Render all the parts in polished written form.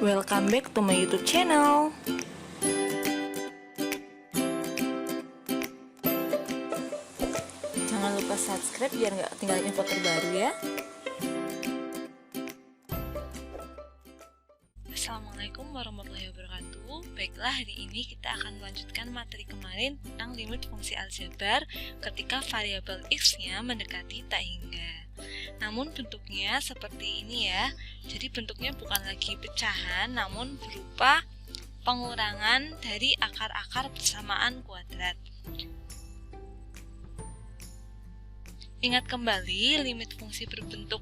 Welcome back to my YouTube channel. Jangan lupa subscribe biar nggak ketinggalan info terbaru ya. Assalamualaikum warahmatullahi wabarakatuh. Baiklah, hari ini kita akan melanjutkan materi kemarin tentang limit fungsi aljabar ketika variabel x-nya mendekati tak hingga. Namun bentuknya seperti ini ya. Jadi bentuknya bukan lagi pecahan, namun berupa pengurangan dari akar-akar persamaan kuadrat. Ingat kembali limit fungsi berbentuk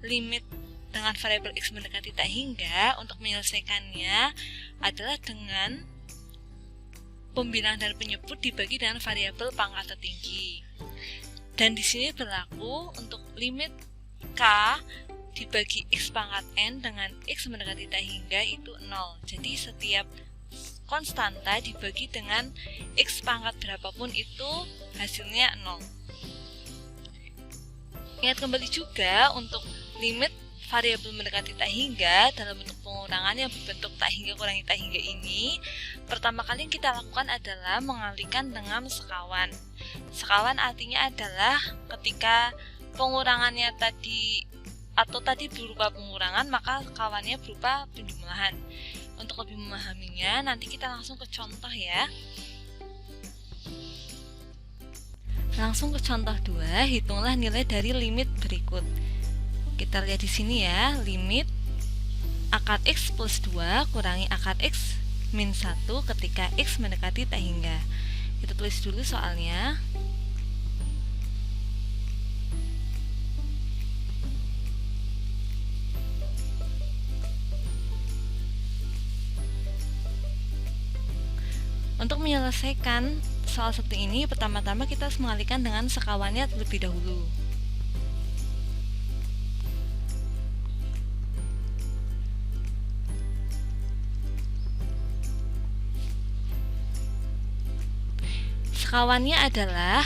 limit dengan variabel x mendekati tak hingga. Untuk menyelesaikannya adalah dengan pembilang dan penyebut dibagi dengan variabel pangkat tertinggi. Dan di sini berlaku untuk limit k dibagi x pangkat n dengan x mendekati tak hingga itu 0. Jadi setiap konstanta dibagi dengan x pangkat berapapun itu hasilnya 0. Ingat kembali juga untuk limit variabel mendekati tak hingga dalam bentuk pengurangan yang berbentuk tak hingga kurangi tak hingga ini, pertama kali yang kita lakukan adalah mengalihkan dengan sekawan. Sekawan artinya adalah ketika pengurangannya tadi berupa pengurangan, maka sekawannya berupa penjumlahan. Untuk lebih memahaminya, nanti kita langsung ke contoh ya. Langsung ke contoh 2, hitunglah nilai dari limit berikut. Kita lihat di sini ya, limit akar x plus 2 kurangi akar x min 1 ketika x mendekati tak hingga. Kita tulis dulu soalnya. Untuk menyelesaikan soal seperti ini, pertama-tama kita harus mengalihkan dengan sekawannya terlebih dahulu. Sekawannya adalah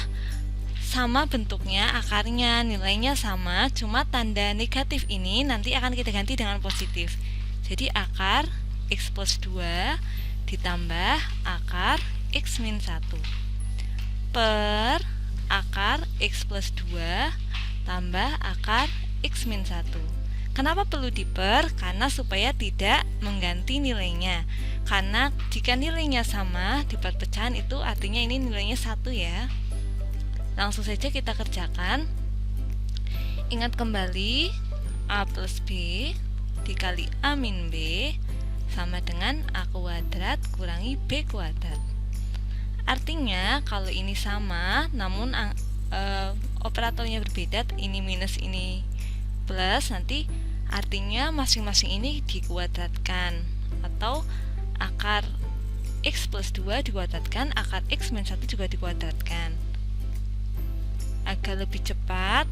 sama bentuknya, akarnya, nilainya sama, cuma tanda negatif ini nanti akan kita ganti dengan positif. Jadi akar x plus 2 ditambah akar x min 1 per akar x plus 2 tambah akar x min 1. Kenapa perlu diper? Karena supaya tidak mengganti nilainya. Karena jika nilainya sama di part pecahan itu artinya ini nilainya 1 ya. Langsung saja kita kerjakan. Ingat kembali a plus b dikali a min b sama dengan a kuadrat kurangi b kuadrat. Artinya kalau ini sama namun operatornya berbeda, ini minus ini plus, nanti artinya masing-masing ini dikuadratkan, atau akar x plus 2 dikuadratkan, akar x min 1 juga dikuadratkan. Agar lebih cepat,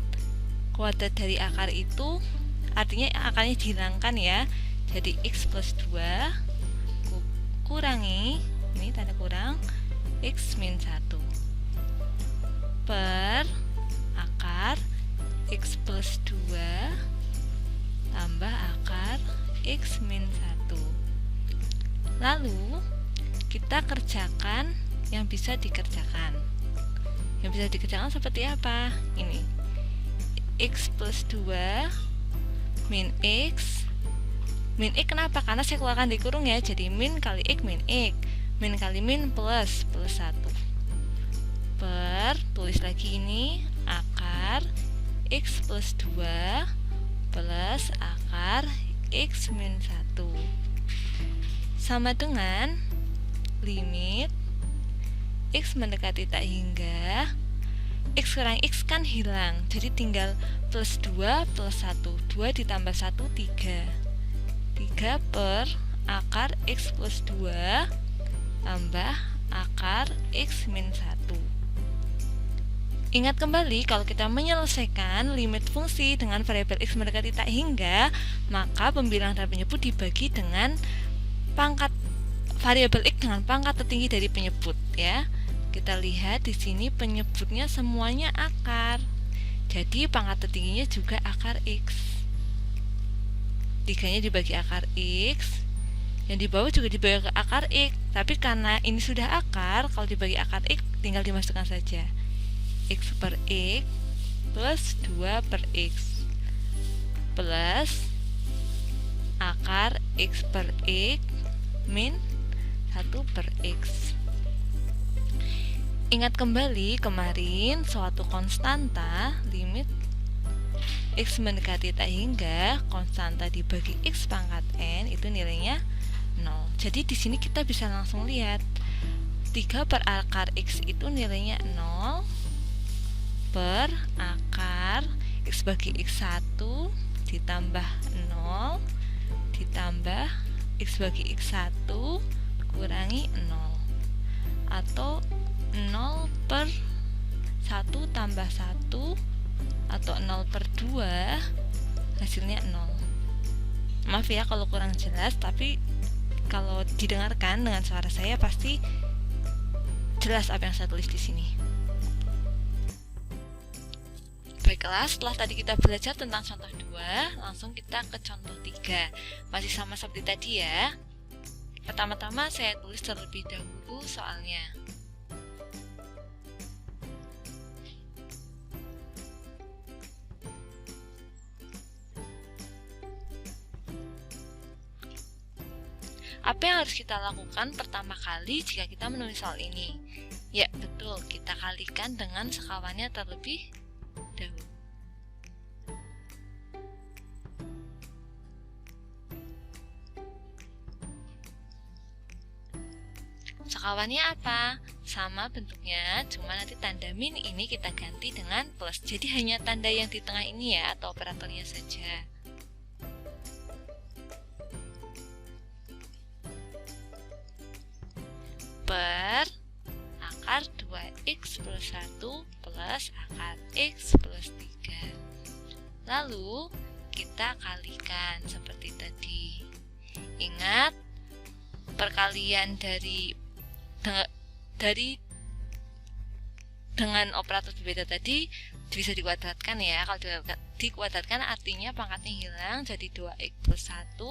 kuadrat dari akar itu artinya akarnya dihilangkan ya. Jadi x plus 2 kurangi, ini tanda kurang, x min 1 per akar x plus 2 tambah akar x min 1. Lalu kita kerjakan yang bisa dikerjakan. Yang bisa dikerjakan seperti apa? Ini x plus 2 min x. Min x kenapa? Karena saya keluarkan di kurung ya. Jadi min kali x min x. Min kali min plus 1 per, tulis lagi ini, akar x plus 2 plus akar x min 1 sama dengan limit x mendekati tak hingga, x kurang x kan hilang, jadi tinggal plus 2 plus 1, 2 ditambah 1, 3 per akar x plus 2 tambah akar x min 1. Ingat kembali, kalau kita menyelesaikan limit fungsi dengan variabel x mendekati tak hingga, maka pembilang dan penyebut dibagi dengan pangkat variabel x dengan pangkat tertinggi dari penyebut ya. Kita lihat di sini penyebutnya semuanya akar. Jadi pangkat tertingginya juga akar x. 3-nya dibagi akar X, yang di bawah juga dibagi akar X. Tapi karena ini sudah akar, kalau dibagi akar X tinggal dimasukkan saja X per X plus 2 per X plus akar X per X min 1 per X. Ingat kembali kemarin suatu konstanta limit X mendekati tak hingga konstanta dibagi X pangkat N itu nilainya 0. Jadi di sini kita bisa langsung lihat 3 per akar X itu nilainya 0 per akar X bagi X1 ditambah 0 ditambah X bagi X1 kurangi 0, atau 0 per 1 tambah 1 atau 0 per 2 hasilnya 0. Maaf ya kalau kurang jelas, tapi kalau didengarkan dengan suara saya pasti jelas apa yang saya tulis di sini. Baiklah, setelah tadi kita belajar tentang contoh 2, langsung kita ke contoh 3. Masih sama seperti tadi ya. Pertama-tama saya tulis terlebih dahulu soalnya. Apa yang harus kita lakukan pertama kali jika kita menulis soal ini? Ya, betul, kita kalikan dengan sekawannya terlebih dahulu. Sekawannya apa? Sama bentuknya, cuma nanti tanda min ini kita ganti dengan plus. Jadi hanya tanda yang di tengah ini ya, atau operatornya saja. Per akar 2x plus 1 plus akar x plus 3. Lalu kita kalikan seperti tadi. Ingat, perkalian dengan operator berbeda tadi bisa dikuadratkan ya. Kalau dikuadratkan artinya pangkatnya hilang, jadi 2x plus 1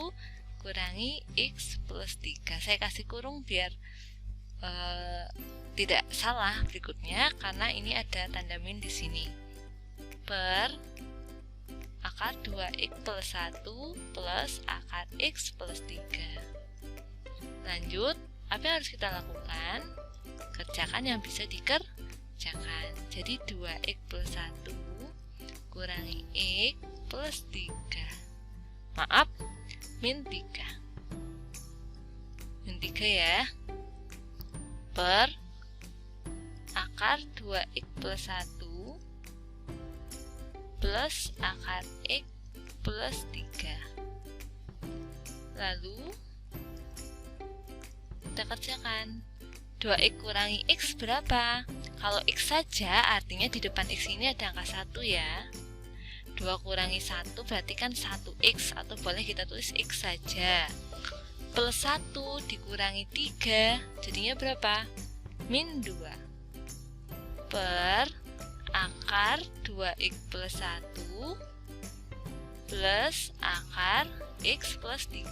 kurangi x plus 3. Saya kasih kurung biar tidak salah berikutnya, karena ini ada tanda min di sini. Per akar 2x plus 1 plus akar x plus 3. Lanjut, apa yang harus kita lakukan? Kerjakan yang bisa dikerjakan. Jadi 2x plus 1 kurangi x plus 3. Maaf, min 3. Min 3 ya. Per akar 2x plus 1 plus akar x plus 3. Lalu kita kerjakan. 2x kurangi x berapa? Kalau x saja artinya di depan x ini ada angka 1 ya. 2 kurangi 1 berarti kan 1x, atau boleh kita tulis x saja. Plus 1 dikurangi 3 jadinya berapa? Min 2. Per akar 2x plus 1 plus akar x plus 3.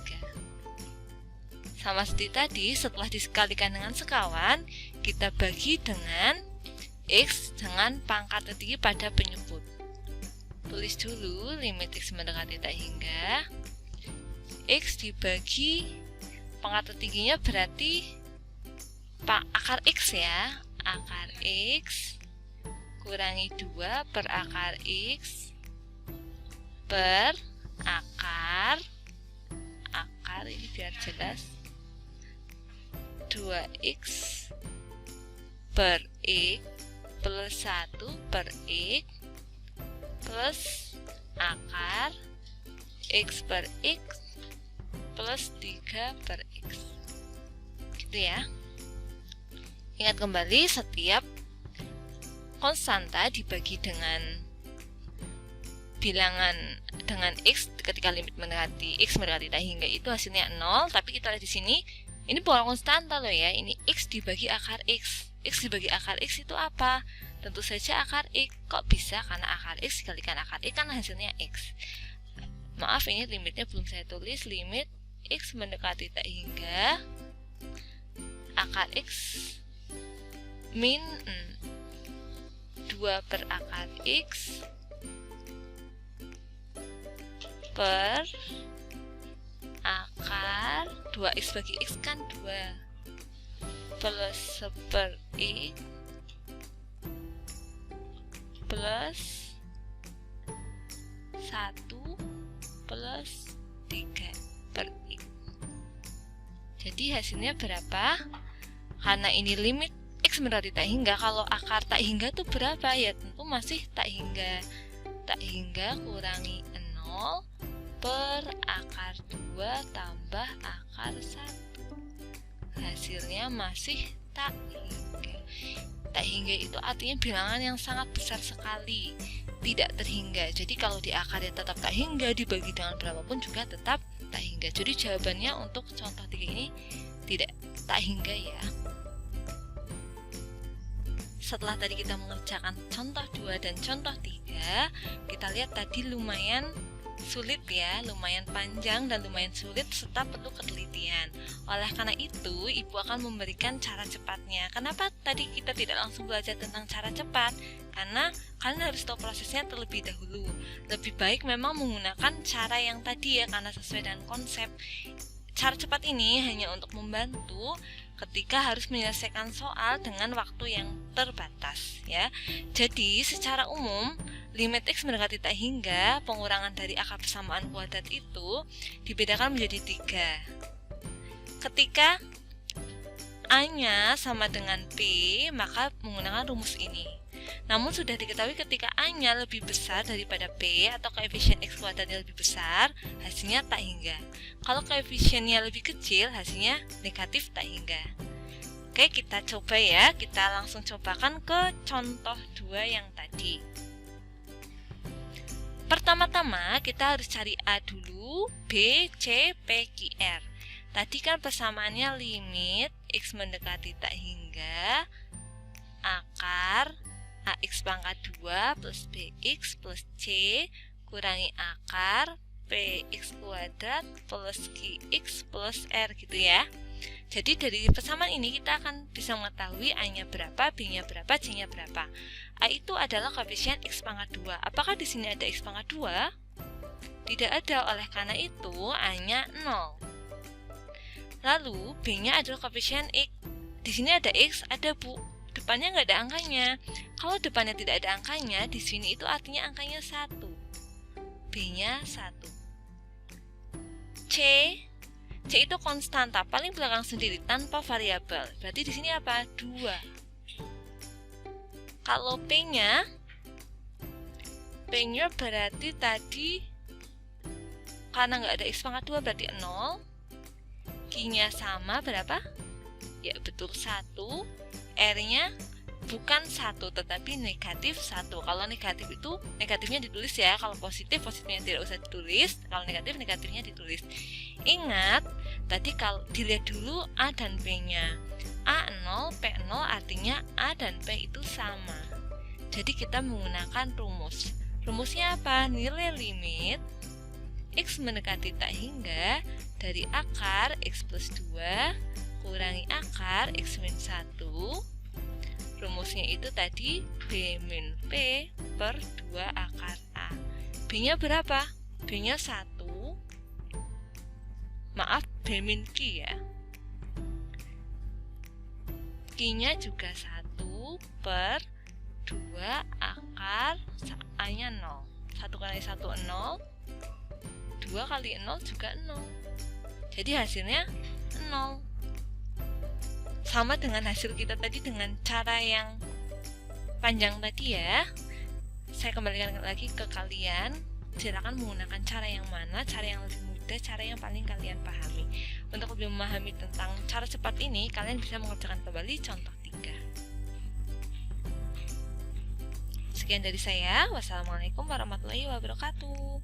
Sama seperti tadi, setelah dikalikan dengan sekawan, kita bagi dengan x dengan pangkat tertinggi pada penyebut. Tulis dulu limit x mendekati tak hingga x dibagi pangkat tertingginya berarti akar x ya. Akar x kurangi 2 per akar x per akar ini biar jelas 2x per x plus 1 per x plus akar x per x plus 3 per x. Gitu ya. Ingat kembali, setiap konstanta dibagi dengan bilangan dengan x ketika limit mendekati x mendekati tak hingga itu hasilnya 0, tapi kita lihat di sini ini bukan konstanta loh ya, ini x dibagi akar x. X dibagi akar x itu apa? Tentu saja akar x. Kok bisa? Karena akar x dikalikan akar x kan hasilnya x. Maaf, ini limitnya belum saya tulis. Limit X mendekati tak hingga akar X min 2 per akar X per akar 2X bagi X kan 2 plus 1 per X plus 1 plus 3 per X. Jadi hasilnya berapa? Karena ini limit X mendekati tak hingga, kalau akar tak hingga itu berapa? Ya tentu masih tak hingga. Tak hingga kurangi 0 per akar 2 tambah akar 1. Hasilnya masih tak hingga. Tak hingga itu artinya bilangan yang sangat besar sekali, tidak terhingga. Jadi kalau di akarnya tetap tak hingga, dibagi dengan berapapun juga tetap tak hingga. Jadi jawabannya untuk contoh 3 ini tidak tak hingga ya. Setelah tadi kita mengerjakan contoh 2 dan contoh 3, kita lihat tadi lumayan sulit ya, lumayan panjang dan lumayan sulit serta perlu ketelitian. Oleh karena itu, Ibu akan memberikan cara cepatnya. Kenapa tadi kita tidak langsung belajar tentang cara cepat? Karena kalian harus tahu prosesnya terlebih dahulu. Lebih baik memang menggunakan cara yang tadi ya, karena sesuai dengan konsep. Cara cepat ini hanya untuk membantu ketika harus menyelesaikan soal dengan waktu yang terbatas ya. Jadi secara umum limit X mendekati tak hingga, pengurangan dari akar persamaan kuadrat itu dibedakan menjadi 3. Ketika A-nya sama dengan P, maka menggunakan rumus ini. Namun sudah diketahui ketika A-nya lebih besar daripada P atau koefisien X kuadratnya lebih besar, hasilnya tak hingga. Kalau koefisiennya lebih kecil, hasilnya negatif tak hingga. Oke, kita coba ya. Kita langsung cobakan ke contoh 2 yang tadi. Pertama-tama kita harus cari A dulu, B, C, P, Q, R. Tadi kan persamaannya limit X mendekati tak hingga akar AX pangkat 2 plus BX plus C kurangi akar PX kuadrat plus QX plus R gitu ya. Jadi dari persamaan ini kita akan bisa mengetahui A-nya berapa, B-nya berapa, C-nya berapa. A itu adalah koefisien X pangkat 2. Apakah di sini ada X pangkat 2? Tidak ada, oleh karena itu A-nya 0. Lalu B-nya adalah koefisien X. Di sini ada X, ada Bu. Depannya nggak ada angkanya. Kalau depannya tidak ada angkanya, di sini itu artinya angkanya 1. B-nya 1. C itu konstanta, paling belakang sendiri tanpa variabel. Berarti di sini apa? 2. Kalau P-nya berarti tadi karena nggak ada X pangkat 2 berarti 0. Q-nya sama berapa? Ya betul 1. R-nya bukan 1 tetapi negatif 1. Kalau negatif itu negatifnya ditulis ya. Kalau positif, positifnya tidak usah ditulis. Kalau negatif, negatifnya ditulis. Ingat, tadi kalau dilihat dulu A dan P-nya. A0, P0 artinya A dan P itu sama. Jadi kita menggunakan rumus. Rumusnya apa? Nilai limit X mendekati tak hingga dari akar X plus 2 kurangi akar X min 1. Rumusnya itu tadi B min P per 2 akar A. B-nya berapa? B-nya 1. Maaf, B min Q ya. Q-nya juga 1 per 2 akar A-nya 0. 1 kali 1, 0. 2 kali 0 juga 0. Jadi hasilnya 0. Sama dengan hasil kita tadi dengan cara yang panjang tadi ya. Saya kembalikan lagi ke kalian. Silakan menggunakan cara yang mana, cara yang lebih mudah, cara yang paling kalian pahami. Untuk lebih memahami tentang cara cepat ini, kalian bisa mengerjakan kembali contoh 3. Sekian dari saya. Wassalamualaikum warahmatullahi wabarakatuh.